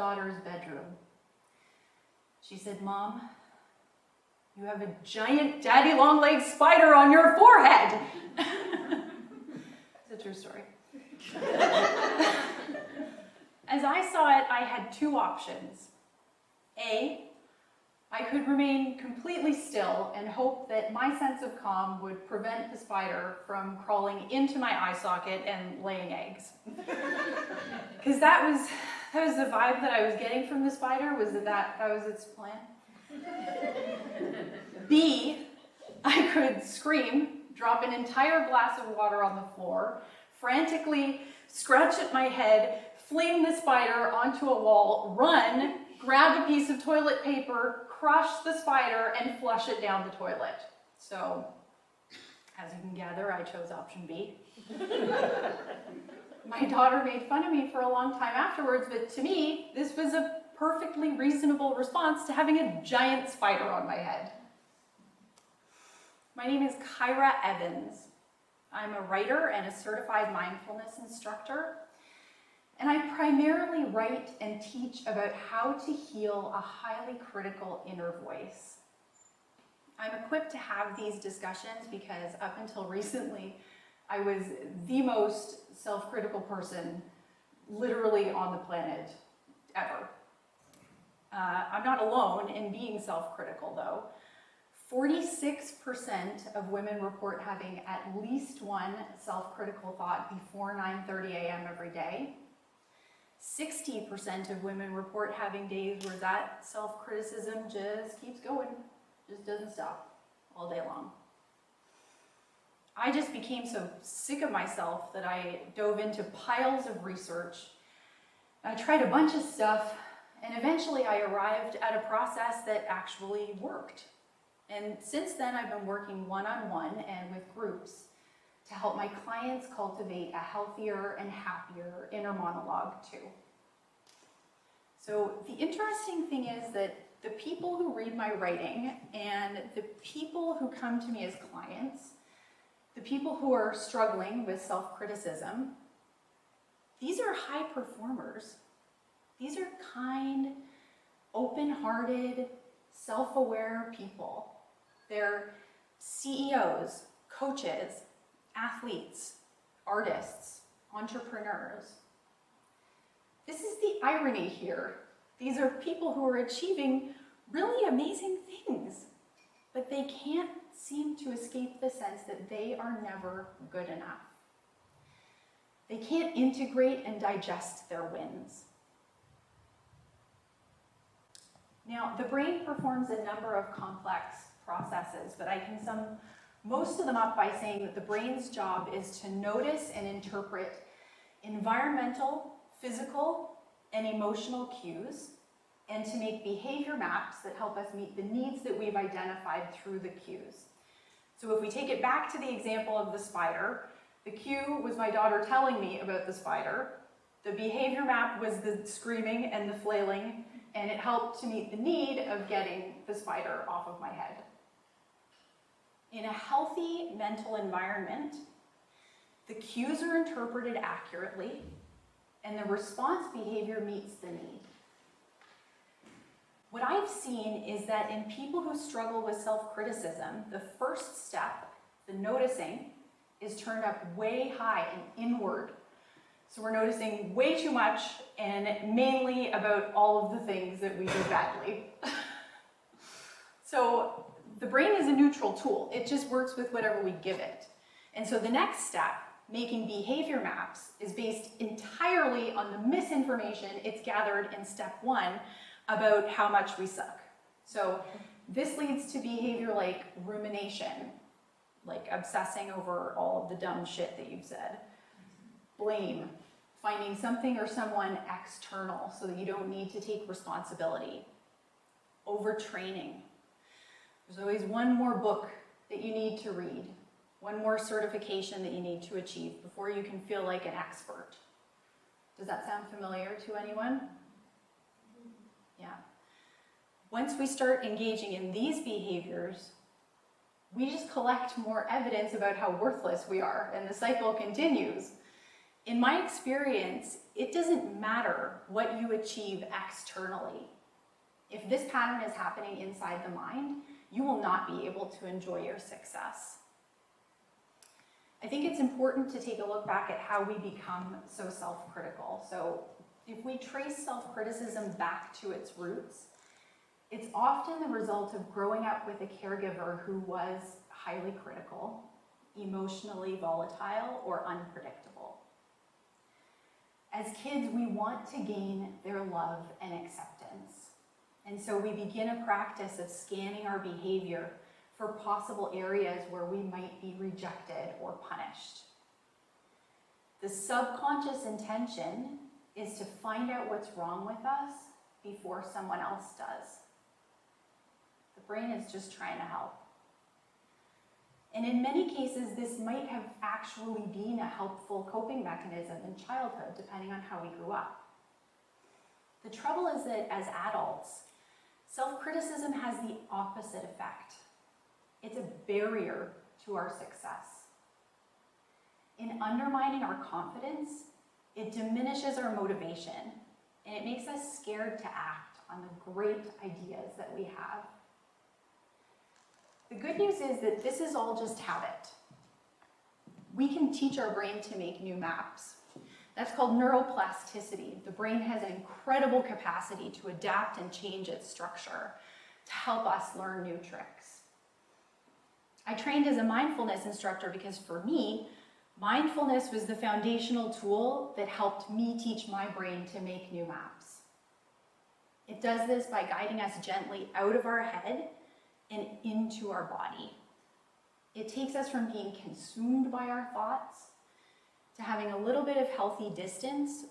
daughter's bedroom. She said, "Mom, you have a giant daddy long leg spider on your forehead." It's a true story. As I saw it, I had two options. A, I could remain completely still and hope that my sense of calm would prevent the spider from crawling into my eye socket and laying eggs. Because that was the vibe that I was getting from the spider, was that was its plan. B, I could scream, drop an entire glass of water on the floor, frantically scratch at my head, fling the spider onto a wall, run, grab a piece of toilet paper, crush the spider, and flush it down the toilet. So, as you can gather, I chose option B. My daughter made fun of me for a long time afterwards, but to me, this was a perfectly reasonable response to having a giant spider on my head. My name is Kyra Evans. I'm a writer and a certified mindfulness instructor. And I primarily write and teach about how to heal a highly critical inner voice. I'm equipped to have these discussions because up until recently, I was the most self-critical person literally on the planet ever. I'm not alone in being self-critical though. 46% of women report having at least one self-critical thought before 9:30 a.m. every day. 60% of women report having days where that self-criticism just keeps going, just doesn't stop all day long. I just became so sick of myself that I dove into piles of research. I tried a bunch of stuff, and eventually I arrived at a process that actually worked. And since then, I've been working one-on-one and with groups to help my clients cultivate a healthier and happier inner monologue too. So the interesting thing is that the people who read my writing and the people who come to me as clients, the people who are struggling with self-criticism, these are high performers. These are kind, open-hearted, self-aware people. They're CEOs, coaches, athletes, artists, entrepreneurs. This is the irony here. These are people who are achieving really amazing things, but they can't seem to escape the sense that they are never good enough. They can't integrate and digest their wins. Now, the brain performs a number of complex processes, but I can sum most of them up by saying that the brain's job is to notice and interpret environmental, physical, and emotional cues, and to make behavior maps that help us meet the needs that we've identified through the cues. So if we take it back to the example of the spider, the cue was my daughter telling me about the spider. The behavior map was the screaming and the flailing, and it helped to meet the need of getting the spider off of my head. In a healthy mental environment, the cues are interpreted accurately, and the response behavior meets the need. What I've seen is that in people who struggle with self-criticism, the first step, the noticing, is turned up way high and inward. So we're noticing way too much and mainly about all of the things that we do badly. So the brain is a neutral tool. It just works with whatever we give it. And so the next step, making behavior maps, is based entirely on the misinformation it's gathered in step one about how much we suck. So this leads to behavior like rumination, like obsessing over all of the dumb shit that you've said. Blame, finding something or someone external so that you don't need to take responsibility. Overtraining. There's always one more book that you need to read, one more certification that you need to achieve before you can feel like an expert. Does that sound familiar to anyone? Yeah. Once we start engaging in these behaviors, we just collect more evidence about how worthless we are, and the cycle continues. In my experience, it doesn't matter what you achieve externally. If this pattern is happening inside the mind, you will not be able to enjoy your success. I think it's important to take a look back at how we become so self-critical. So if we trace self-criticism back to its roots, it's often the result of growing up with a caregiver who was highly critical, emotionally volatile, or unpredictable. As kids, we want to gain their love and acceptance. And so we begin a practice of scanning our behavior for possible areas where we might be rejected or punished. The subconscious intention is to find out what's wrong with us before someone else does. The brain is just trying to help. And in many cases, this might have actually been a helpful coping mechanism in childhood, depending on how we grew up. The trouble is that as adults, self-criticism has the opposite effect. It's a barrier to our success. In undermining our confidence, it diminishes our motivation, and it makes us scared to act on the great ideas that we have. The good news is that this is all just habit. We can teach our brain to make new maps. That's called neuroplasticity. The brain has an incredible capacity to adapt and change its structure to help us learn new tricks. I trained as a mindfulness instructor because for me, mindfulness was the foundational tool that helped me teach my brain to make new maps. It does this by guiding us gently out of our head and into our body. It takes us from being consumed by our thoughts to having a little bit of healthy distance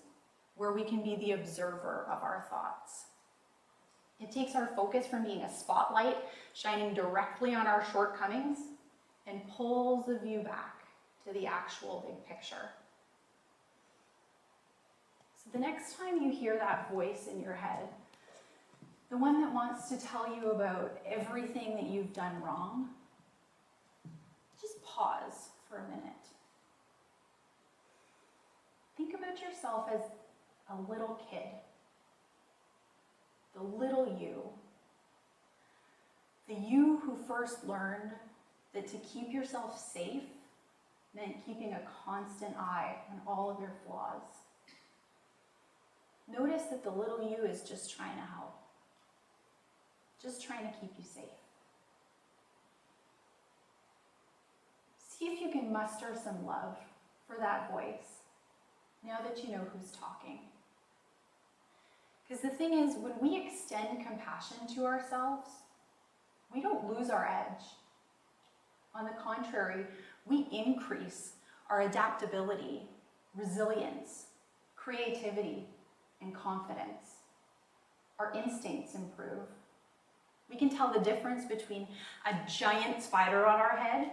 where we can be the observer of our thoughts. It takes our focus from being a spotlight shining directly on our shortcomings and pulls the view back to the actual big picture. So the next time you hear that voice in your head, the one that wants to tell you about everything that you've done wrong, just pause for a minute. Think about yourself as a little kid, the little you, the you who first learned that to keep yourself safe meant keeping a constant eye on all of your flaws. Notice that the little you is just trying to help. Just trying to keep you safe. See if you can muster some love for that voice now that you know who's talking. Because the thing is, when we extend compassion to ourselves, we don't lose our edge. On the contrary, we increase our adaptability, resilience, creativity, and confidence. Our instincts improve. We can tell the difference between a giant spider on our head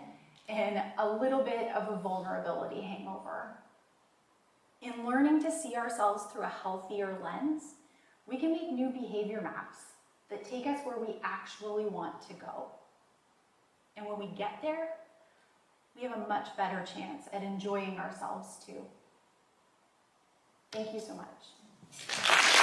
and a little bit of a vulnerability hangover. In learning to see ourselves through a healthier lens, we can make new behavior maps that take us where we actually want to go. And when we get there, we have a much better chance at enjoying ourselves too. Thank you so much.